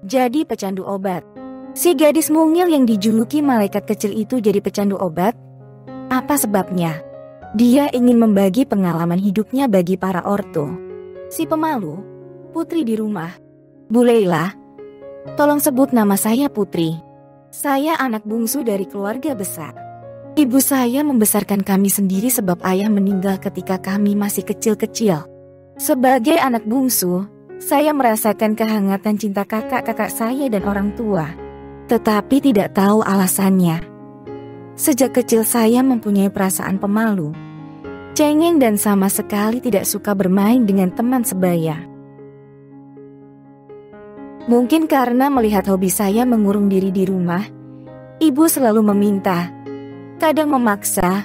jadi pecandu obat. Si gadis mungil yang dijuluki malaikat kecil itu jadi pecandu obat? Apa sebabnya? Dia ingin membagi pengalaman hidupnya bagi para ortu. Si pemalu, Putri di rumah. Bu Leila, tolong sebut nama saya Putri. Saya anak bungsu dari keluarga besar. Ibu saya membesarkan kami sendiri sebab ayah meninggal ketika kami masih kecil-kecil. Sebagai anak bungsu, saya merasakan kehangatan cinta kakak-kakak saya dan orang tua. Tetapi tidak tahu alasannya. Sejak kecil saya mempunyai perasaan pemalu, cengeng dan sama sekali tidak suka bermain dengan teman sebaya. Mungkin karena melihat hobi saya mengurung diri di rumah, ibu selalu meminta, kadang memaksa,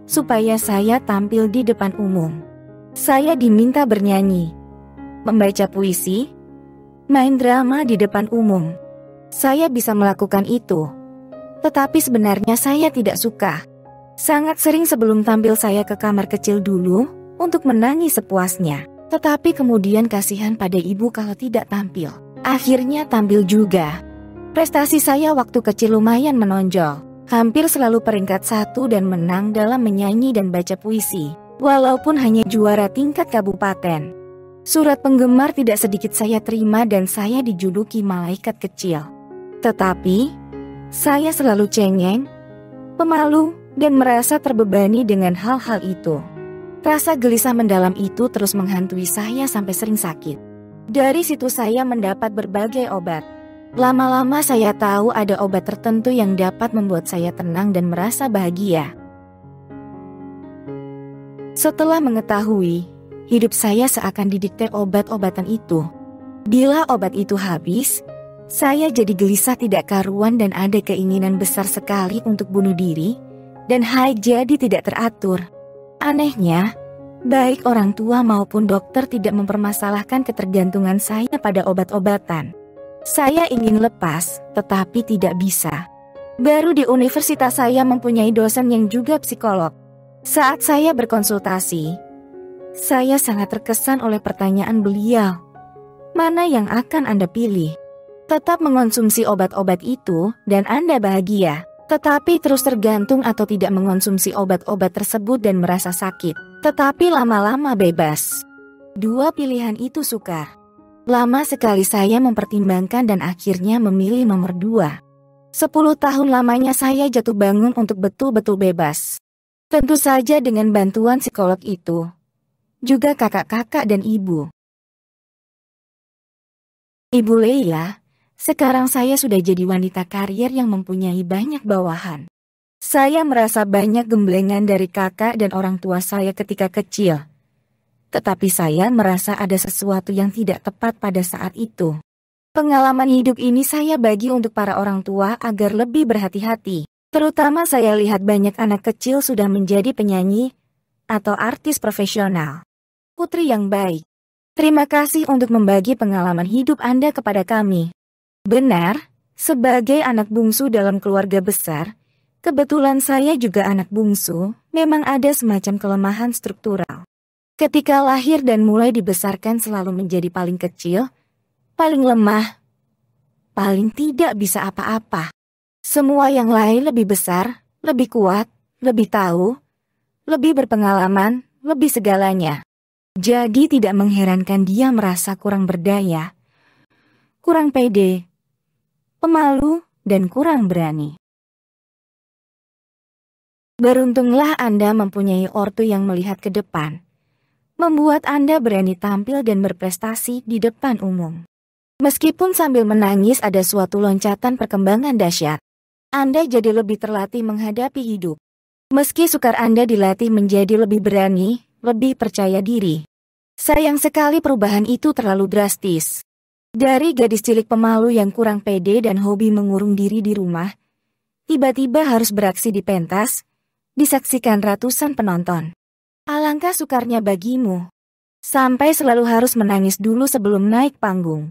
supaya saya tampil di depan umum. Saya diminta bernyanyi, membaca puisi, main drama di depan umum. Saya bisa melakukan itu, tetapi sebenarnya saya tidak suka. Sangat sering sebelum tampil saya ke kamar kecil dulu untuk menangis sepuasnya. Tetapi kemudian kasihan pada ibu kalau tidak tampil. Akhirnya tampil juga. Prestasi saya waktu kecil lumayan menonjol. Hampir selalu peringkat 1 dan menang dalam menyanyi dan baca puisi. Walaupun hanya juara tingkat kabupaten. Surat penggemar tidak sedikit saya terima dan saya dijuluki malaikat kecil. Tetapi, saya selalu cengeng, pemalu, dan merasa terbebani dengan hal-hal itu. Rasa gelisah mendalam itu terus menghantui saya sampai sering sakit. Dari situ saya mendapat berbagai obat. Lama-lama saya tahu ada obat tertentu yang dapat membuat saya tenang dan merasa bahagia. Setelah mengetahui, hidup saya seakan didikte obat-obatan itu. Bila obat itu habis, saya jadi gelisah tidak karuan dan ada keinginan besar sekali untuk bunuh diri, dan haid jadi tidak teratur. Anehnya, baik orang tua maupun dokter tidak mempermasalahkan ketergantungan saya pada obat-obatan. Saya ingin lepas, tetapi tidak bisa. Baru di universitas saya mempunyai dosen yang juga psikolog. Saat saya berkonsultasi, saya sangat terkesan oleh pertanyaan beliau. Mana yang akan Anda pilih? Tetap mengonsumsi obat-obat itu dan Anda bahagia, tetapi terus tergantung atau tidak mengonsumsi obat-obat tersebut dan merasa sakit, tetapi lama-lama bebas. Dua pilihan itu sukar. Lama sekali saya mempertimbangkan dan akhirnya memilih nomor 2. 10 tahun lamanya saya jatuh bangun untuk betul-betul bebas. Tentu saja dengan bantuan psikolog itu, juga kakak-kakak dan ibu. Ibu Leila, sekarang saya sudah jadi wanita karier yang mempunyai banyak bawahan. Saya merasa banyak gemblengan dari kakak dan orang tua saya ketika kecil. Tetapi saya merasa ada sesuatu yang tidak tepat pada saat itu. Pengalaman hidup ini saya bagi untuk para orang tua agar lebih berhati-hati. Terutama saya lihat banyak anak kecil sudah menjadi penyanyi atau artis profesional. Putri yang baik, terima kasih untuk membagi pengalaman hidup Anda kepada kami. Benar, sebagai anak bungsu dalam keluarga besar, kebetulan saya juga anak bungsu, memang ada semacam kelemahan struktural. Ketika lahir dan mulai dibesarkan selalu menjadi paling kecil, paling lemah, paling tidak bisa apa-apa. Semua yang lain lebih besar, lebih kuat, lebih tahu, lebih berpengalaman, lebih segalanya. Jadi tidak mengherankan dia merasa kurang berdaya, kurang pede, pemalu, dan kurang berani. Beruntunglah Anda mempunyai ortu yang melihat ke depan, membuat Anda berani tampil dan berprestasi di depan umum. Meskipun sambil menangis ada suatu loncatan perkembangan dahsyat, Anda jadi lebih terlatih menghadapi hidup. Meski sukar Anda dilatih menjadi lebih berani, lebih percaya diri. Sayang sekali perubahan itu terlalu drastis. Dari gadis cilik pemalu yang kurang pede dan hobi mengurung diri di rumah, tiba-tiba harus beraksi di pentas, disaksikan ratusan penonton. Alangkah sukarnya bagimu. Sampai selalu harus menangis dulu sebelum naik panggung.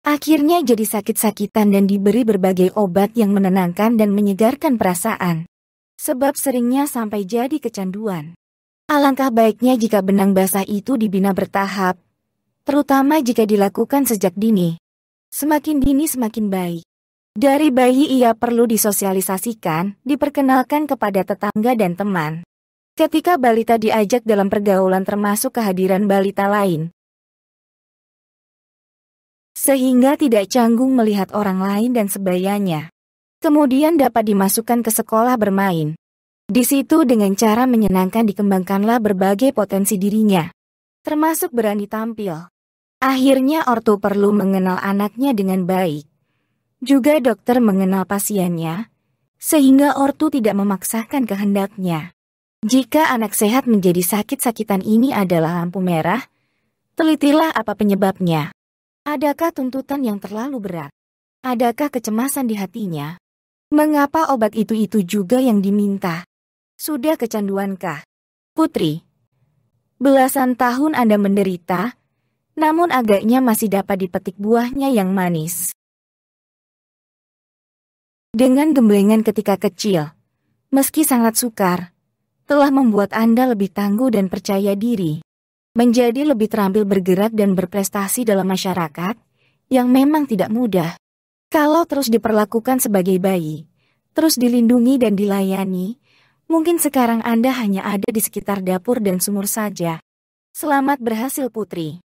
Akhirnya jadi sakit-sakitan dan diberi berbagai obat yang menenangkan dan menyegarkan perasaan. Sebab seringnya sampai jadi kecanduan. Alangkah baiknya jika benang basah itu dibina bertahap, terutama jika dilakukan sejak dini. Semakin dini semakin baik. Dari bayi ia perlu disosialisasikan, diperkenalkan kepada tetangga dan teman. Ketika balita diajak dalam pergaulan termasuk kehadiran balita lain, sehingga tidak canggung melihat orang lain dan sebayanya. Kemudian dapat dimasukkan ke sekolah bermain. Di situ dengan cara menyenangkan dikembangkanlah berbagai potensi dirinya, termasuk berani tampil. Akhirnya ortu perlu mengenal anaknya dengan baik. Juga dokter mengenal pasiennya, sehingga ortu tidak memaksakan kehendaknya. Jika anak sehat menjadi sakit-sakitan ini adalah lampu merah, telitilah apa penyebabnya. Adakah tuntutan yang terlalu berat? Adakah kecemasan di hatinya? Mengapa obat itu juga yang diminta? Sudah kecanduankah? Putri, belasan tahun Anda menderita, namun agaknya masih dapat dipetik buahnya yang manis. Dengan gemblengan ketika kecil, meski sangat sukar, telah membuat Anda lebih tangguh dan percaya diri, menjadi lebih terampil bergerak dan berprestasi dalam masyarakat, yang memang tidak mudah. Kalau terus diperlakukan sebagai bayi, terus dilindungi dan dilayani, mungkin sekarang Anda hanya ada di sekitar dapur dan sumur saja. Selamat berhasil, Putri.